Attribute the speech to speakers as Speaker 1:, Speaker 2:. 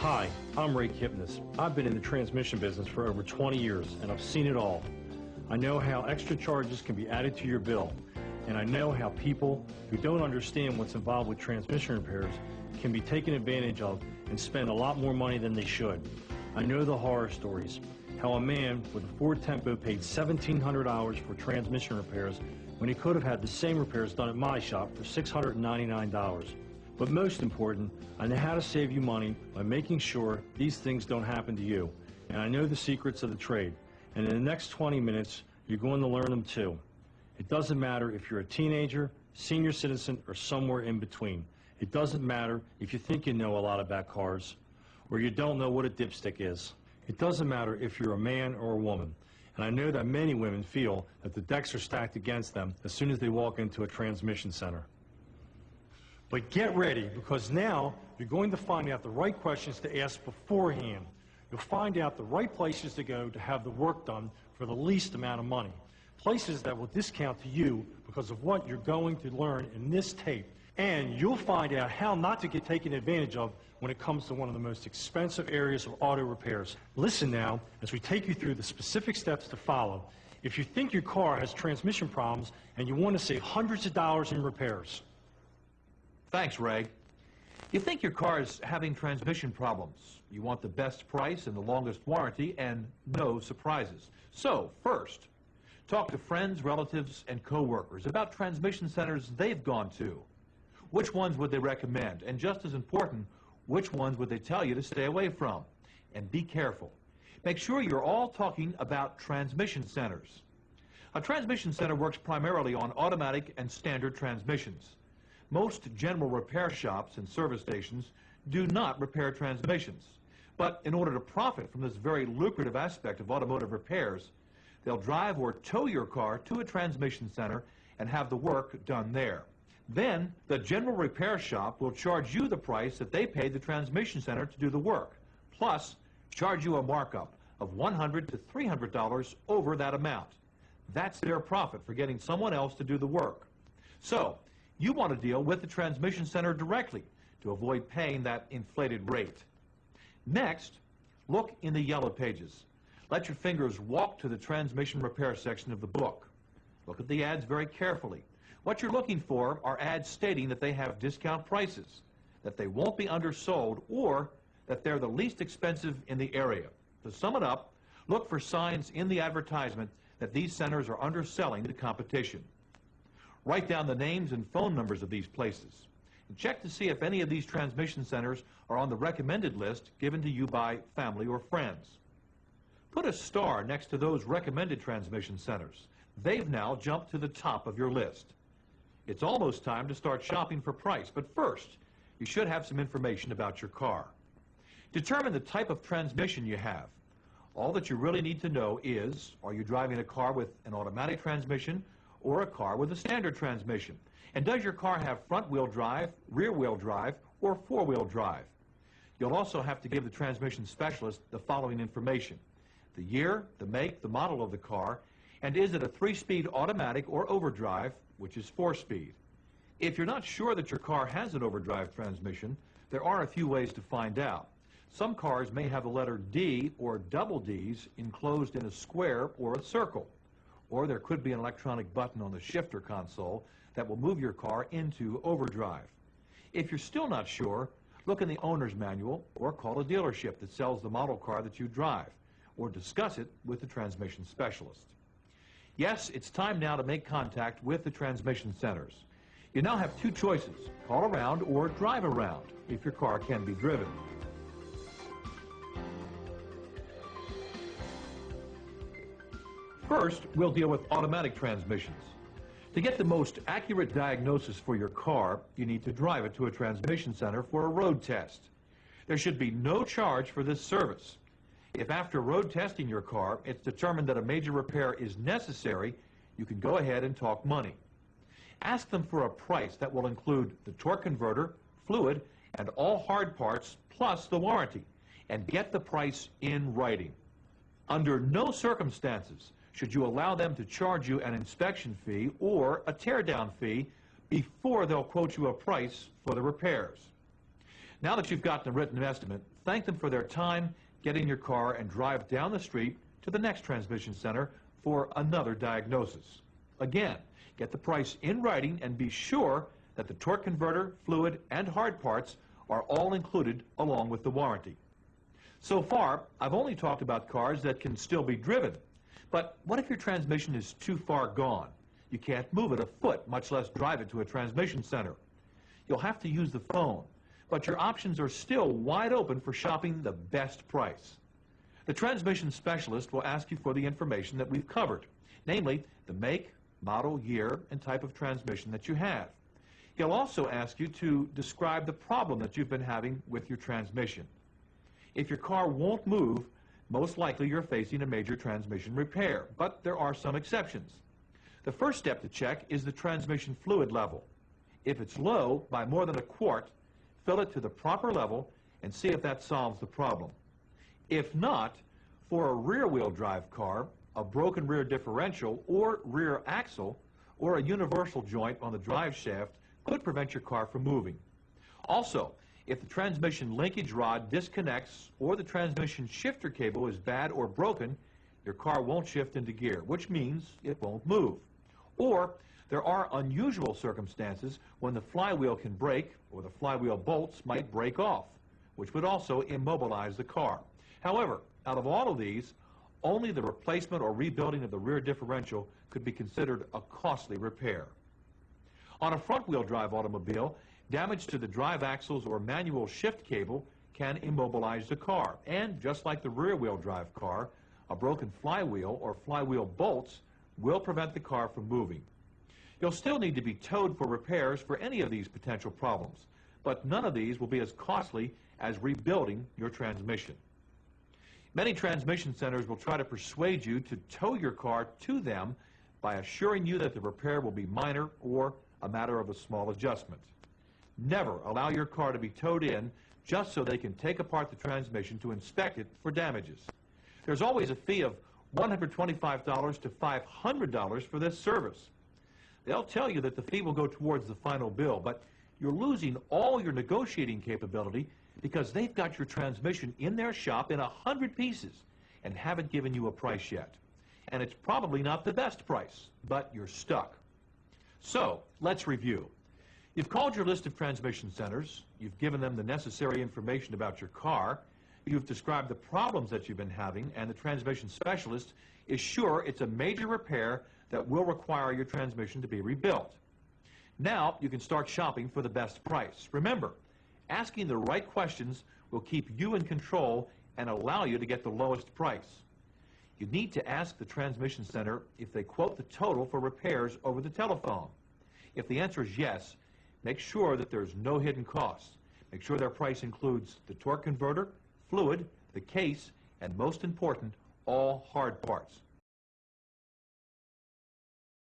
Speaker 1: Hi, I'm Ray Kipnis. I've been in the transmission business for over 20 years, and I've seen it all. I know how extra charges can be added to your bill, and I know how people who don't understand what's involved with transmission repairs can be taken advantage of and spend a lot more money than they should. I know the horror stories, how a man with a Ford Tempo paid $1,700 for transmission repairs when he could have had the same repairs done at my shop for $699. But most important, I know how to save you money by making sure these things don't happen to you. And I know the secrets of the trade. And in the next 20 minutes, you're going to learn them too. It doesn't matter if you're a teenager, senior citizen, or somewhere in between. It doesn't matter if you think you know a lot about cars, or you don't know what a dipstick is. It doesn't matter if you're a man or a woman. And I know that many women feel that the decks are stacked against them as soon as they walk into a transmission center. But get ready, because now you're going to find out the right questions to ask beforehand. You'll find out the right places to go to have the work done for the least amount of money. Places that will discount to you because of what you're going to learn in this tape. And you'll find out how not to get taken advantage of when it comes to one of the most expensive areas of auto repairs. Listen now as we take you through the specific steps to follow if you think your car has transmission problems and you want to save hundreds of dollars in repairs.
Speaker 2: Thanks, Ray. You think your car is having transmission problems. You want the best price and the longest warranty and no surprises. So, first, talk to friends, relatives, and co-workers about transmission centers they've gone to. Which ones would they recommend? And just as important, which ones would they tell you to stay away from? And be careful. Make sure you're all talking about transmission centers. A transmission center works primarily on automatic and standard transmissions. Most general repair shops and service stations do not repair transmissions. But in order to profit from this very lucrative aspect of automotive repairs, they'll drive or tow your car to a transmission center and have the work done there. Then, the general repair shop will charge you the price that they paid the transmission center to do the work, plus charge you a markup of $100 to $300 over that amount. That's their profit for getting someone else to do the work. So, you want to deal with the transmission center directly to avoid paying that inflated rate. Next, look in the yellow pages. Let your fingers walk to the transmission repair section of the book. Look at the ads very carefully. What you're looking for are ads stating that they have discount prices, that they won't be undersold, or that they're the least expensive in the area. To sum it up, look for signs in the advertisement that these centers are underselling the competition. Write down the names and phone numbers of these places. And check to see if any of these transmission centers are on the recommended list given to you by family or friends. Put a star next to those recommended transmission centers. They've now jumped to the top of your list. It's almost time to start shopping for price, but first, you should have some information about your car. Determine the type of transmission you have. All that you really need to know is, are you driving a car with an automatic transmission or a car with a standard transmission? And does your car have front-wheel drive, rear-wheel drive, or four-wheel drive? You'll also have to give the transmission specialist the following information: the year, the make, the model of the car, and is it a 3-speed automatic or overdrive, which is 4-speed. If you're not sure that your car has an overdrive transmission, there are a few ways to find out. Some cars may have the letter D or double Ds enclosed in a square or a circle. Or there could be an electronic button on the shifter console that will move your car into overdrive. If you're still not sure, look in the owner's manual or call a dealership that sells the model car that you drive, or discuss it with the transmission specialist. Yes, it's time now to make contact with the transmission centers. You now have two choices: call around or drive around if your car can be driven. First, we'll deal with automatic transmissions. To get the most accurate diagnosis for your car, you need to drive it to a transmission center for a road test. There should be no charge for this service. If after road testing your car, it's determined that a major repair is necessary, you can go ahead and talk money. Ask them for a price that will include the torque converter, fluid, and all hard parts, plus the warranty, and get the price in writing. Under no circumstances should you allow them to charge you an inspection fee or a teardown fee before they'll quote you a price for the repairs. Now that you've gotten a written estimate, thank them for their time, get in your car, and drive down the street to the next transmission center for another diagnosis. Again, get the price in writing and be sure that the torque converter, fluid, and hard parts are all included along with the warranty. So far, I've only talked about cars that can still be driven. But what if your transmission is too far gone? You can't move it a foot, much less drive it to a transmission center. You'll have to use the phone, but your options are still wide open for shopping the best price. The transmission specialist will ask you for the information that we've covered, namely the make, model, year, and type of transmission that you have. He'll also ask you to describe the problem that you've been having with your transmission. If your car won't move, most likely you're facing a major transmission repair, but there are some exceptions. The first step to check is the transmission fluid level. If it's low by more than a quart, fill it to the proper level and see if that solves the problem. If not, for a rear-wheel drive car, a broken rear differential or rear axle or a universal joint on the drive shaft could prevent your car from moving. Also, if the transmission linkage rod disconnects or the transmission shifter cable is bad or broken, your car won't shift into gear, which means it won't move. Or there are unusual circumstances when the flywheel can break or the flywheel bolts might break off, which would also immobilize the car. However, out of all of these, only the replacement or rebuilding of the rear differential could be considered a costly repair. On a front-wheel drive automobile, damage to the drive axles or manual shift cable can immobilize the car. And just like the rear-wheel drive car, a broken flywheel or flywheel bolts will prevent the car from moving. You'll still need to be towed for repairs for any of these potential problems, but none of these will be as costly as rebuilding your transmission. Many transmission centers will try to persuade you to tow your car to them by assuring you that the repair will be minor or a matter of a small adjustment. Never allow your car to be towed in just so they can take apart the transmission to inspect it for damages. There's always a fee of $125 to $500 for this service. They'll tell you that the fee will go towards the final bill, but you're losing all your negotiating capability because they've got your transmission in their shop in 100 pieces and haven't given you a price yet. And it's probably not the best price, but you're stuck. So, let's review. You've called your list of transmission centers, you've given them the necessary information about your car, you've described the problems that you've been having, and the transmission specialist is sure it's a major repair that will require your transmission to be rebuilt. Now, you can start shopping for the best price. Remember, asking the right questions will keep you in control and allow you to get the lowest price. You need to ask the transmission center if they quote the total for repairs over the telephone. If the answer is yes, make sure that there's no hidden costs. Make sure their price includes the torque converter, fluid, the case, and most important, all hard parts.